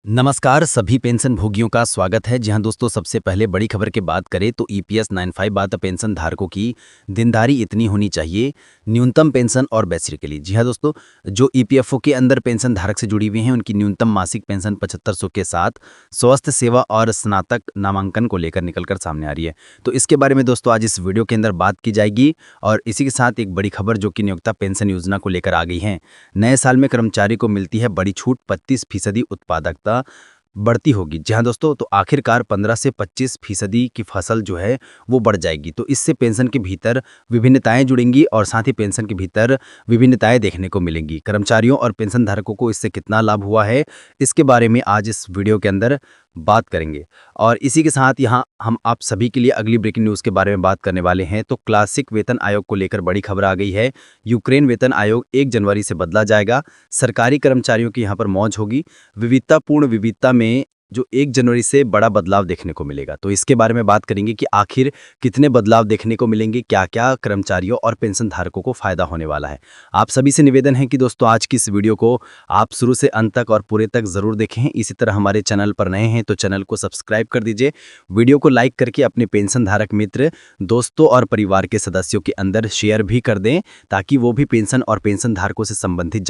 नमस्कार सभी पेंशन भोगियों का स्वागत है। जी हाँ दोस्तों, सबसे पहले बड़ी खबर की बात करें तो ईपीएस 95 बात पेंशन धारकों की देनदारी इतनी होनी चाहिए न्यूनतम पेंशन और बेसिकली। जी हाँ दोस्तों, जो ईपीएफओ के अंदर पेंशन धारक से जुड़ी हुई हैं उनकी न्यूनतम मासिक पेंशन 7500 के साथ स्वास्थ्य सेवा और स्नातक नामांकन को लेकर निकलकर सामने आ रही है। तो इसके बारे में दोस्तों आज इस वीडियो के अंदर बात की जाएगी। और इसी के साथ एक बड़ी खबर जो कि नियोक्ता पेंशन योजना को लेकर आ गई है। नए साल में कर्मचारी को मिलती है बड़ी छूट, 35% उत्पादकता बढ़ती होगी। जी हाँ दोस्तों, तो आखिरकार 15 से 25% की फसल जो है वो बढ़ जाएगी। तो इससे पेंशन के भीतर विभिन्नताएं जुड़ेंगी और साथ ही पेंशन के भीतर विभिन्नताएं देखने को मिलेंगी। कर्मचारियों और पेंशन धारकों को इससे कितना लाभ हुआ है, इसके बारे में आज इस वीडियो के अंदर बात करेंगे। और इसी के साथ यहाँ हम आप सभी के लिए अगली ब्रेकिंग न्यूज़ के बारे में बात करने वाले हैं। तो क्लासिक वेतन आयोग को लेकर बड़ी खबर आ गई है। यूक्रेन वेतन आयोग 1 जनवरी से बदला जाएगा। सरकारी कर्मचारियों की यहाँ पर मौज होगी। विविधतापूर्ण विविधता में जो 1 जनवरी से बड़ा बदलाव देखने को मिलेगा। तो इसके बारे में बात करेंगे कि आखिर कितने बदलाव देखने को मिलेंगे, क्या क्या कर्मचारियों और पेंशन धारकों को फायदा होने वाला है। आप सभी से निवेदन है कि दोस्तों आज की इस वीडियो को आप शुरू से अंत तक और पूरे तक जरूर देखें। इसी तरह हमारे चैनल पर नए हैं तो चैनल को सब्सक्राइब कर दीजिए। वीडियो को लाइक करके अपने पेंशन धारक मित्र, दोस्तों और परिवार के सदस्यों के अंदर शेयर भी कर दें ताकि वो भी पेंशन और पेंशन धारकों से संबंधित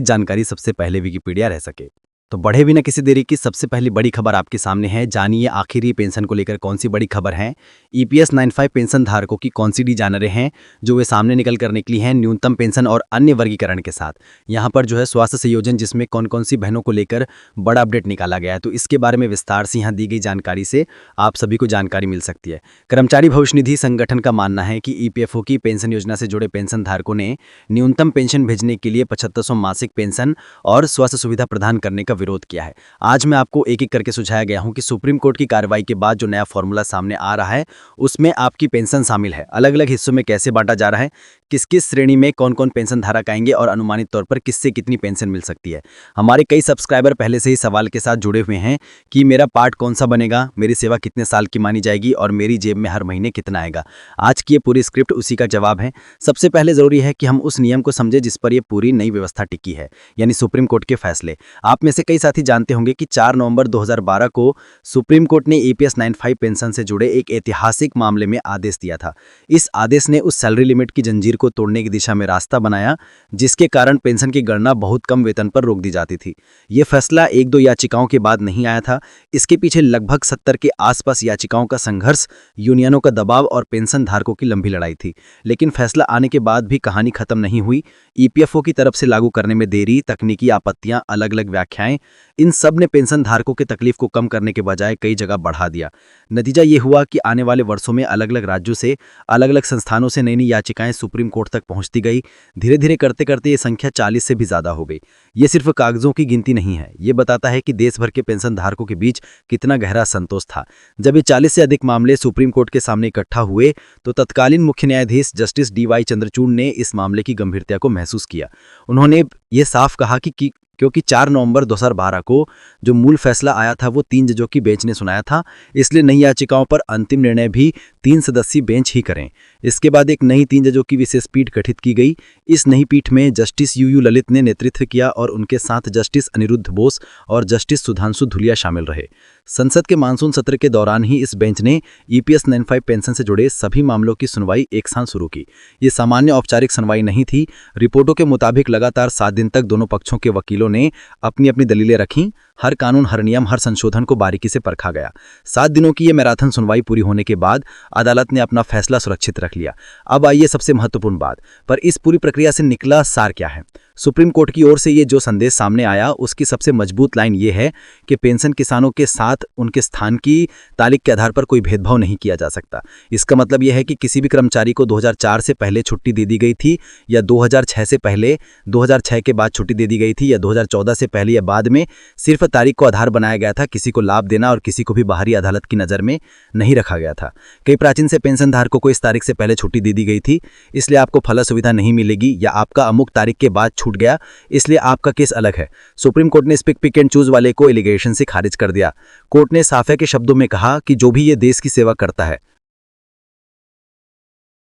जानकारी सबसे पहले विकिपीडिया रह सके। तो बढ़े बिना किसी देरी की सबसे पहली बड़ी खबर आपके सामने है। जानिए आखिर ये पेंशन को लेकर कौन सी बड़ी खबर है। ईपीएस 95 पेंशन धारकों की कौन सी डी जानरें हैं जो वे सामने निकल कर निकली हैं न्यूनतम पेंशन और अन्य वर्गीकरण के साथ। यहाँ पर जो है स्वास्थ्य संयोजन जिसमें कौन कौन सी बहनों को लेकर बड़ा अपडेट निकाला गया है। तो इसके बारे में विस्तार से यहाँ दी गई जानकारी से आप सभी को जानकारी मिल सकती है। कर्मचारी भविष्य निधि संगठन का मानना है कि ईपीएफओ की पेंशन योजना से जुड़े पेंशन धारकों ने न्यूनतम पेंशन भेजने के लिए 7500 मासिक पेंशन और स्वास्थ्य सुविधा प्रदान करने का विरोध किया है। आज मैं आपको एक एक करके सुझाया गया हूं कि सुप्रीम कोर्ट की कार्रवाई के बाद जो नया फॉर्मूला सामने आ रहा है उसमें आपकी पेंशन शामिल है। अलग अलग हिस्सों में कैसे बांटा जा रहा है, किस किस श्रेणी में कौन कौन पेंशन धारक आएंगे और अनुमानित तौर पर किससे कितनी पेंशन मिल सकती है। हमारे कई सब्सक्राइबर पहले से ही सवाल के साथ जुड़े हुए हैं कि मेरा पार्ट कौन सा बनेगा, मेरी सेवा कितने साल की मानी जाएगी और मेरी जेब में हर महीने कितना आएगा। आज की ये पूरी स्क्रिप्ट उसी का जवाब है। सबसे पहले जरूरी है कि हम उस नियम को समझे जिस पर यह पूरी नई व्यवस्था टिकी है, यानी सुप्रीम कोर्ट के फैसले। आप में से कई साथी जानते होंगे कि 4 नवंबर 2012 को सुप्रीम कोर्ट ने ईपीएस 95 पेंशन से जुड़े एक ऐतिहासिक मामले में आदेश दिया था। इस आदेश ने उस सैलरी लिमिट की जंजीर को तोड़ने की दिशा में रास्ता बनाया जिसके कारण पेंशन की गणना बहुत कम वेतन पर रोक दी जाती थी। यह फैसला 1-2 याचिकाओं के बाद नहीं आया था। इसके पीछे लगभग 70 के आसपास याचिकाओं का संघर्ष, यूनियनों का दबाव और पेंशन धारकों की लंबी लड़ाई थी। लेकिन फैसला आने के बाद भी कहानी खत्म नहीं हुई। ईपीएफओ की तरफ से लागू करने में देरी, तकनीकी आपत्तियां, अलग अलग व्याख्याएं, इन सब ने पेंशन धारकों की तकलीफ को कम करने के बजाय कई जगह बढ़ा दिया। नतीजा ये हुआ कि आने वाले वर्षों में अलग अलग राज्यों से, अलग अलग संस्थानों से नई नई याचिकाएं सुप्रीम कोर्ट तक पहुंचती गई। धीरे धीरे करते करते ये संख्या 40 से भी ज्यादा हो गई। ये सिर्फ कागजों की गिनती नहीं है, ये बताता है कि देश भर के पेंशन धारकों के बीच कितना गहरा असंतोष था। जब ये 40 से अधिक मामले सुप्रीम कोर्ट के सामने इकट्ठा हुए तो तत्कालीन मुख्य न्यायाधीश जस्टिस DY चंद्रचूड़ ने इस मामले की गंभीरता को महसूस किया। उन्होंने ये साफ कहा कि क्योंकि 4 नवंबर 2012 को जो मूल फैसला आया था वो 3 जजों की बेंच ने सुनाया था, इसलिए नई याचिकाओं पर अंतिम निर्णय भी 3 सदस्यीय बेंच ही करें। इसके बाद एक नई 3 जजों की विशेष पीठ गठित की गई। इस नई पीठ में जस्टिस UU ललित ने नेतृत्व किया और उनके साथ जस्टिस अनिरुद्ध बोस और जस्टिस सुधांशु धुलिया शामिल रहे। संसद के मानसून सत्र के दौरान ही इस बेंच ने ईपीएस 95 पेंशन से जुड़े सभी मामलों की सुनवाई एक साथ शुरू की। ये सामान्य औपचारिक सुनवाई नहीं थी। रिपोर्टों के मुताबिक लगातार 7 दिन तक दोनों पक्षों के वकीलों ने अपनी अपनी दलीलें रखीं। हर कानून, हर नियम, हर संशोधन को बारीकी से परखा गया। 7 दिनों की ये मैराथन सुनवाई पूरी होने के बाद अदालत ने अपना फैसला सुरक्षित रख लिया। अब आइए सबसे महत्वपूर्ण बात पर, इस पूरी प्रक्रिया से निकला सार क्या है। सुप्रीम कोर्ट की ओर से ये जो संदेश सामने आया उसकी सबसे मजबूत लाइन ये है कि पेंशन किसानों के साथ उनके स्थान की तारीख के आधार पर कोई भेदभाव नहीं किया जा सकता। इसका मतलब यह है कि किसी भी कर्मचारी को 2004 से पहले छुट्टी दे दी गई थी या 2006 से पहले, 2006 के बाद छुट्टी दे दी गई थी या 2014 से पहले या बाद में, सिर्फ तारीख को आधार बनाया गया था। किसी को लाभ देना और किसी को भी बाहरी अदालत की नज़र में नहीं रखा गया था। कई प्राचीन से पेंशन धारकों को इस तारीख से पहले छुट्टी दे दी गई थी, इसलिए आपको फला सुविधा नहीं मिलेगी, या आपका अमुक तारीख के बाद छूट गया इसलिए आपका केस अलग है। सुप्रीम कोर्ट ने इस पिक एंड चूज वाले को एलिगेशन से खारिज कर दिया। कोर्ट ने साफे के शब्दों में कहा कि जो भी ये देश की सेवा करता है